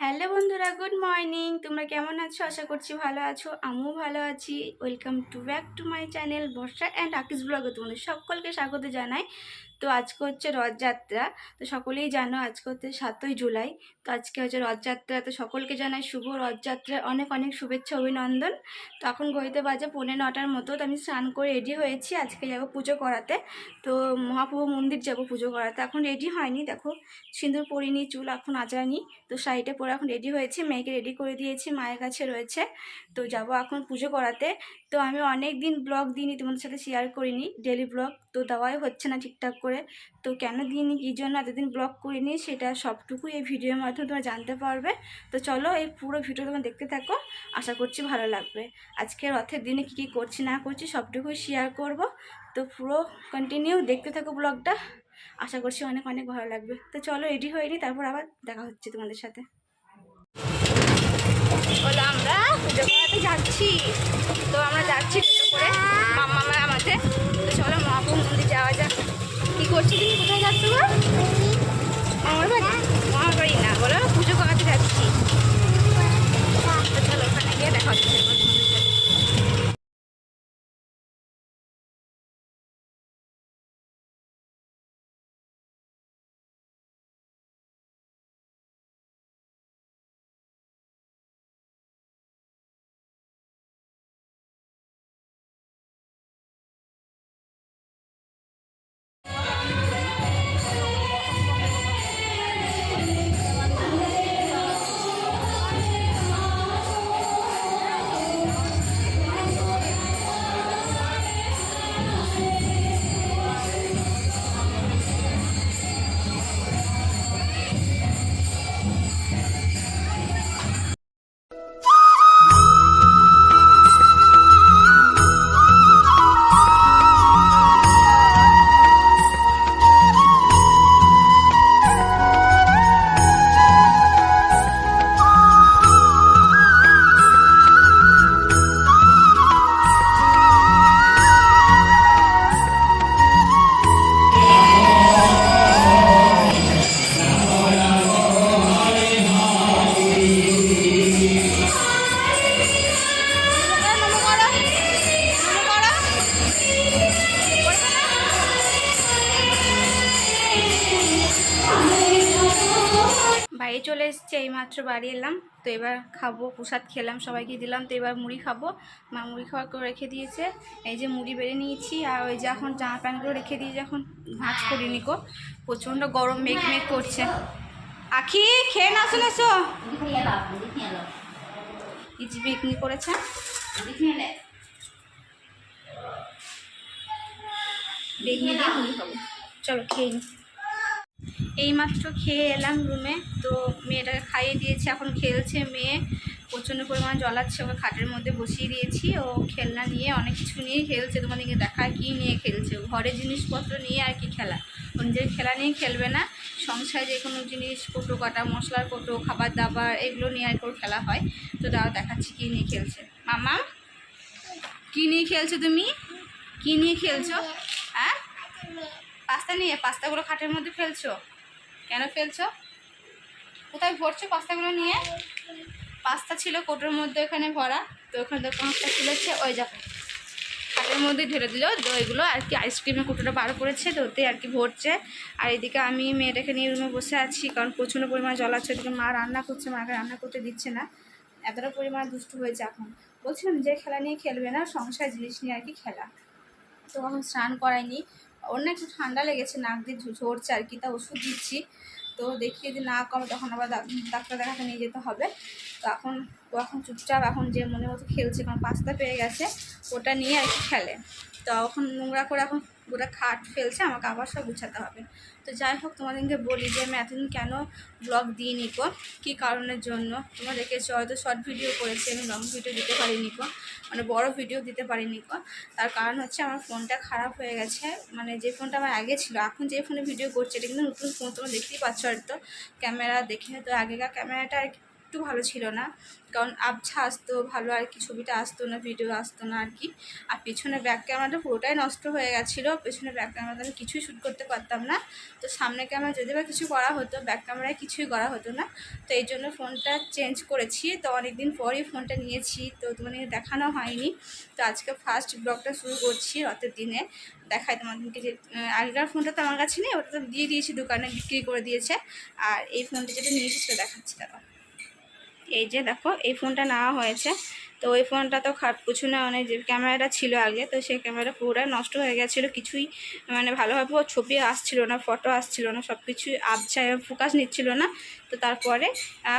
Hello বন্ধুরা, good morning. তোমরা কেমন আছো? আশা করছি ভালো আছো। আমিও ভালো আছি। Welcome to back to my channel Barsha and আকিস ব্লগে তোমাদের সকলকে স্বাগত জানাই। তো আজকে হচ্ছে রথযাত্রা। তো সকলেই জানো আজকে হচ্ছে 7ই জুলাই। তো আজকে হচ্ছে রথযাত্রা। তো সকলকে জানাই শুভ রথযাত্রার অনেক অনেক শুভেচ্ছা, অভিনন্দন। তো এখন ঘড়িতে বাজে 9:45 মতো। তো আমি স্নান করে রেডি হয়েছি, আজকে যাবো পুজো করাতে। তো মহাপ্রভু মন্দির যাবো পুজো করাতে। এখন রেডি হয়নি, দেখো সিঁদুর পরিনি, চুল এখন আঁচড়ানি। তো শাড়িটা পরে এখন রেডি হয়েছি, মেয়েকে রেডি করে দিয়েছি, মায়ের কাছে রয়েছে। তো যাব এখন পুজো করাতে। তো আমি অনেক দিন ব্লগ দিইনি, তোমাদের সাথে শেয়ার করিনি ডেলি ব্লগ। তো দেওয়াই হচ্ছে না ঠিকঠাক করে। তো কেন দিইনি, কী জন্য এতদিন ব্লগ করিনি, সেটা সবটুকুই এই ভিডিওর মাধ্যমে তোমরা জানতে পারবে। তো চলো এই পুরো ভিডিও তোমরা দেখতে থাকো, আশা করছি ভালো লাগবে। আজকে রথের দিনে কী কী করছি না করছি সবটুকুই শেয়ার করব। তো পুরো কন্টিনিউ দেখতে থাকো ব্লগটা, আশা করছি অনেক অনেক ভালো লাগবে। তো চলো রেডি হয়ে নিই, তারপর আবার দেখা হচ্ছে তোমাদের সাথে। বলো আমরা পুজো করাতে যাচ্ছি। তো আমরা যাচ্ছি পুজো করে মামার আমাদের। তো চলো মহাপ্রভু মন্দির যাওয়া যাক। কী করছি তুমি, কোথায় যাচ্ছ গো? আমার বাড়ি? আমার বাড়ি না, বলো পুজো করাতে যাচ্ছি। তো চলো ওখানে গিয়ে দেখা হচ্ছে তোমাদের সাথে। বাড়ি চলে এসেছি, এইমাত্র বাড়ি এলাম। তো এবার খাবো, প্রসাদ খেলাম, সবাইকে দিলাম। তো এবার মুড়ি খাবো, মা মুড়ি খাওয়া করে রেখে দিয়েছে। এই যে মুড়ি বেড়ে নিয়েছি, আর ওই যে এখন জামা প্যান্টগুলো রেখে দিয়েছি, এখন ভাঁজ করিনি গো, প্রচণ্ড গরম, মেঘ মেঘ করছে। আখি খেয়ে না শুনে এসো, এই যে বেগনি করেছে, বেগনি দিয়ে মুড়ি খাবো। চলো খেয়ে নি। এইমাত্র খেয়ে এলাম রুমে। তো মেয়েটাকে খাইয়ে দিয়েছি, এখন খেলছে মেয়ে, প্রচণ্ড পরিমাণ জ্বলাচ্ছে। ওকে খাটের মধ্যে বসিয়ে দিয়েছি, ও খেলনা নিয়ে অনেক কিছু নিয়েই খেলছে। তোমাদেরকে দেখায় কী নিয়ে খেলছে, ঘরের জিনিসপত্র নিয়ে আর কি খেলা। ও নিজের খেলা নিয়ে খেলবে না, সংসারে যে কোনো জিনিস, কৌটো কাটা, মশলার কৌটো, খাবার দাবার, এগুলো নিয়ে আর করে খেলা হয়। তো দাঁড়াও দেখাচ্ছি কী নিয়ে খেলছে। মামা কী নিয়ে খেলছো তুমি, কী নিয়ে খেলছো? হ্যাঁ, পাস্তা নিয়ে? পাস্তাগুলো খাটের মধ্যে ফেলছো কেন? ফেলছো কোথায় ভরছো পাস্তাগুলো নিয়ে? পাস্তা ছিল কোটোর মধ্যে ওখানে ভরা, তো ওখানে তো পাঁচটা তুলেছে, ওই যা খাটের মধ্যে ঢেলে দিল। তো ওইগুলো আর কি আইসক্রিমের কোটোটা বার করেছে, তো ওতে আর কি ভরছে। আর এদিকে আমি মেয়েটাকে নিয়ে রুমে বসে আছি, কারণ প্রচণ্ড পরিমাণ জল আছে। ওদিকে মা রান্না করছে, মাকে রান্না করতে দিচ্ছে না, এতটা পরিমাণ দুষ্টু হয়েছে। এখন বলছিলাম যে খেলা নিয়ে খেলবে না, সংসার জিনিস নিয়ে আর কি খেলা। তো এখন স্নান করাইনি, ওর না একটু ঠান্ডা লেগেছে, নাক দিয়ে ঝরছে আর কি, তা ওষুধ দিচ্ছি। তো দেখি যদি না কমে তখন আবার ডাক্তার দেখাতে নিয়ে যেতে হবে। তো এখন ও এখন চুপচাপ এখন যে মনে মতো খেলছে, কারণ পাস্তা পেয়ে গেছে, ওটা নিয়ে আর কি খেলে। তো এখন নোংরা করে এখন গোটা খাট ফেলছে, আমাকে আবার সব গুছাতে হবে। তো যাই হোক, তোমাদেরকে বলি যে আমি এতদিন কেন ব্লগ দিইনি কো, কী কারণের জন্য। তোমরা দেখেছো হয়তো শর্ট ভিডিও করেছি, আমি লং ভিডিও দিতে পারিনি কো, মানে বড় ভিডিও দিতে পারিনি কো। তার কারণ হচ্ছে আমার ফোনটা খারাপ হয়ে গেছে। মানে যে ফোনটা আমার আগে ছিল, এখন যে ফোনে ভিডিও করছে এটা কিন্তু নতুন ফোন, তোমরা দেখতেই পাচ্ছ। আর তো ক্যামেরা দেখে তো আগেকার ক্যামেরাটা আর একটু ভালো ছিল না, কারণ আবছা আসতো ভালো আর কি, ছবিটা আসতো না, ভিডিও আসতো না আর কি। আর পেছনে ব্যাক ক্যামেরাটা পুরোটাই নষ্ট হয়ে গেছিলো, পেছনে ব্যাক ক্যামেরাটা আমি কিছুই শ্যুট করতে পারতাম না। তো সামনে ক্যামেরা যদি বা কিছু করা হতো, ব্যাক ক্যামেরায় কিছুই করা হতো না। তো এই জন্য ফোনটা চেঞ্জ করেছি। তো অনেক দিন পরই ফোনটা নিয়েছি, তো তোমাদের দেখানো হয়নি। তো আজকে ফার্স্ট ব্লগটা শুরু করছি রথের দিনে। দেখাই তোমাদেরকে যে আগেকার ফোনটা তো আমার কাছে নেই, ওটা তো দিয়ে দিয়েছি, দোকানে বিক্রি করে দিয়েছে। আর এই ফোনটা যেটা নিয়েছি সেটা দেখাচ্ছি দাদা। এই যে দেখো, এই ফোনটা নেওয়া হয়েছে। তো ওই ফোনটা তো পিছনে অনেক যে ক্যামেরাটা ছিল আগে, তো সেই ক্যামেরাটা পুরোটাই নষ্ট হয়ে গেছিলো, কিছুই মানে ভালোভাবে ছবি আসছিল না, ফটো আসছিল না, সব কিছুই আবছা ফোকাস নিচ্ছিল না। তো তারপরে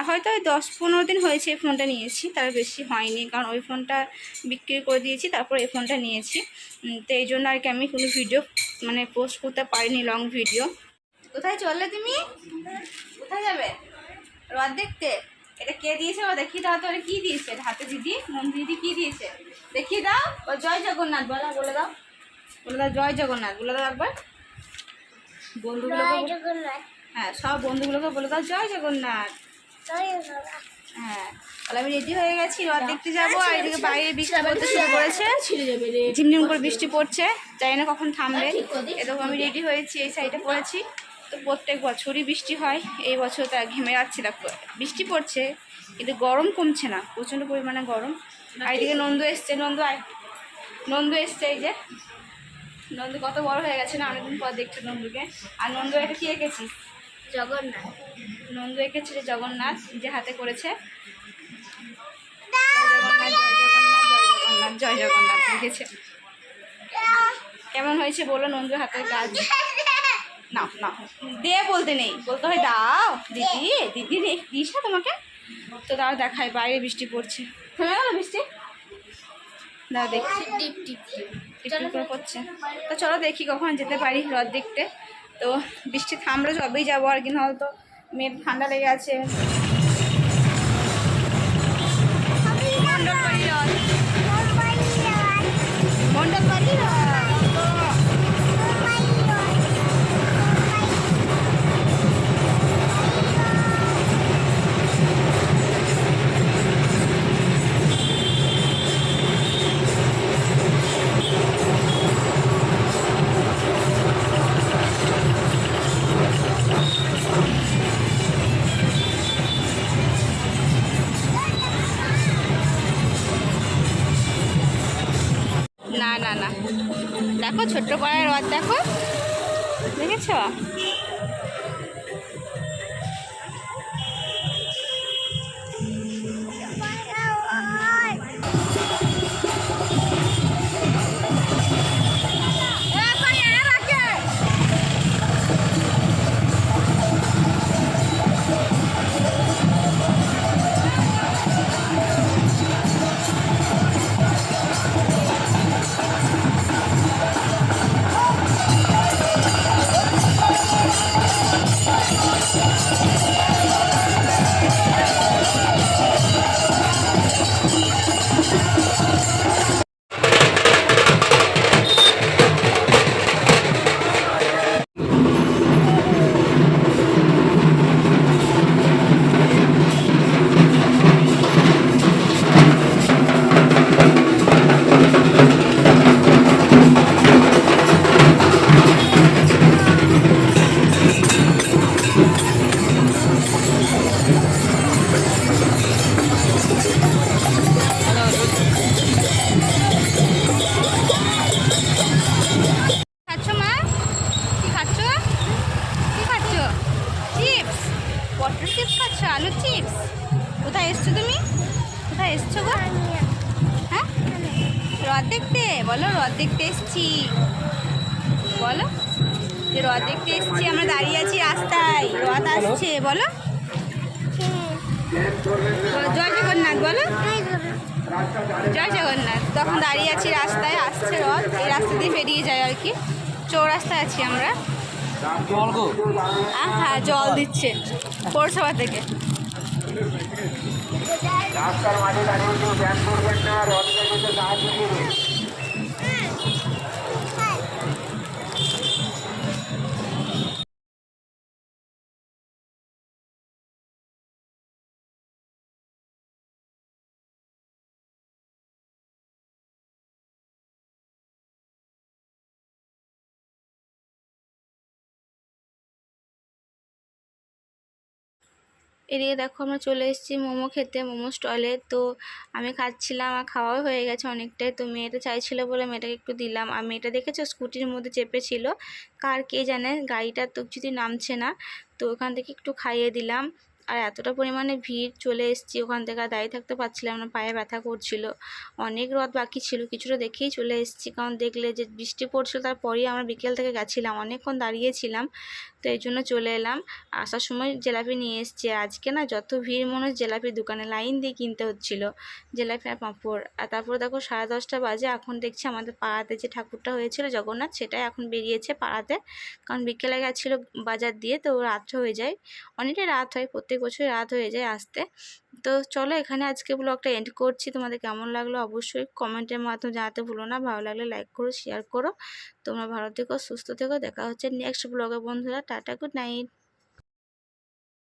হয়তো ওই 10-15 দিন হয়েছে এই ফোনটা নিয়েছি, তার বেশি হয়নি, কারণ ওই ফোনটা বিক্রি করে দিয়েছি, তারপর এই ফোনটা নিয়েছি। তো এই জন্য আর কি আমি কোনো ভিডিও মানে পোস্ট করতে পারিনি, লং ভিডিও। কোথায় চললে তুমি? কোথায় যাবে? রথ দেখতে? এটা কে দিয়েছে ও দেখিয়ে দাও তো, এটা কি দিয়েছে হাতে দিদি? নন্দী দিদি কি দিয়েছে দেখিয়ে দাও। ও জয় জগন্নাথ বলো, বলে দাও, বলে দাও জয় জগন্নাথ বলে দাও একবার বন্ধুগুলোকে। হ্যাঁ, সব বন্ধুগুলোকে বলে দাও জয় জগন্নাথ। হ্যাঁ, তাহলে আমি রেডি হয়ে গেছি, রথ দেখতে যাবো। আর এদিকে বাইরে বৃষ্টি পড়তে শুরু করেছে, ঝিমঝিম করে বৃষ্টি পড়ছে, জানি না কখন থামবে। এরকম আমি রেডি হয়েছি, এই সাইডে পড়েছি। তো প্রত্যেক বছরই বৃষ্টি হয়, এই বছর তা ঘেমে যাচ্ছে, দেখো বৃষ্টি পড়ছে কিন্তু গরম কমছে না, প্রচণ্ড পরিমাণে গরম। আর এদিকে নন্দু এসছে, নন্দু এসছে, এই যে নন্দু কত বড় হয়ে গেছে না, অনেকদিন পর দেখছো নন্দুকে। আর নন্দু এটা কি এঁকেছিস? জগন্নাথ। নন্দু এঁকেছিল জগন্নাথ, যে হাতে করেছে। জয় জগন্নাথ জয় জগন্নাথ লিখেছে। কেমন হয়েছে বলো নন্দুর হাতের কাজ? না না, দে বলতে নেই, বলতে হয় দাও দিদি, দিদি দিস না তোমাকে। তো দাও দেখায়, বাইরে বৃষ্টি পড়ছে, থেমে গেল বৃষ্টি, দাও দেখছি টিপ টিপ টিপ করে পড়ছে। তো চলো দেখি কখন যেতে পারি রথ দেখতে। তো বৃষ্টি থামলে সবেই যাবো, আর কি নাহলে তো মেয়ের ঠান্ডা লেগে আছে। মণ্ডলবাড়ি রথ, মণ্ডলবাড়ি রথ। না না না, দেখো ছোট্ট পাড়ায় রথ, দেখো দেখেছ? পটেটো চিপস খাচ্ছ? আলুর চিপস? কোথায় এসছো তুমি? কোথায় এসছো গো? হ্যাঁ, রথ দেখতে? বলো রথ দেখতে এসছি, বলো যে রথ দেখতে এসছি, আমরা দাঁড়িয়ে আছি রাস্তায়, রথ আসছে, বলো জয় জগন্নাথ, বলো জয় জগন্নাথ। তখন দাঁড়িয়ে আছি রাস্তায়, আসছে রথ, এই রাস্তা দিয়ে বেরিয়ে যায় আর কি, চৌরাস্তায় আছি আমরা। হ্যাঁ, জল দিচ্ছে পৌরসভা থেকে। রাস্তার মাঝে দাঁড়িয়ে কেউ ব্যায়াম করবেন না, রথ দেখতে সাহায্য করুন। এদিকে দেখো আমরা চলে এসেছি মোমো খেতে, মোমো স্টলে। তো আমি খাচ্ছিলাম, আর খাওয়াও হয়ে গেছে অনেকটাই। তো মেয়েটা চাইছিল বলে মেয়েটাকে একটু দিলাম। আর মেয়েটা দেখেছো স্কুটির মধ্যে চেপেছিল, কার কে জানে, গাড়িটার তো যদি নামছে না। তো ওখান থেকে একটু খাইয়ে দিলাম। আর এতটা পরিমাণে ভিড়, চলে এসেছি ওখান থেকে, আর দাঁড়িয়ে থাকতে পারছিলাম না, পায়ে ব্যথা করছিল। অনেক রথ বাকি ছিল, কিছুটা দেখেই চলে এসেছি, কারণ দেখলে যে বৃষ্টি পড়ছিল, তারপরেই আমরা বিকেল থেকে গেছিলাম, অনেকক্ষণ দাঁড়িয়েছিলাম। তো এই জন্য চলে এলাম। আসার সময় জিলাপি নিয়ে এসেছি। আজকে না যত ভিড়, মনে হয় জিলাপির দোকানে লাইন দিয়ে কিনতে হচ্ছিল জিলাপি আর পাঁপড়। আর তারপরে দেখো 10:30 বাজে, এখন দেখছি আমাদের পাড়াতে যে ঠাকুরটা হয়েছিল জগন্নাথ, সেটাই এখন বেরিয়েছে পাড়াতে। কারণ বিকেলে গেছিলো বাজার দিয়ে, তো রাত হয়ে যায়, অনেকটাই রাত হয়, প্রত্যেক বছরই রাত হয়ে যায় আসতে। তো চলো এখানে আজকে ব্লগটা এন্ড করছি। তোমাদের কেমন লাগলো অবশ্যই কমেন্টের মাধ্যমে জানাতে ভুলো না। ভালো লাগলে লাইক করো, শেয়ার করো। তোমরা ভালো থেকো, সুস্থ থেকো। দেখা হচ্ছে নেক্সট ব্লগে বন্ধুরা। Tata, good night.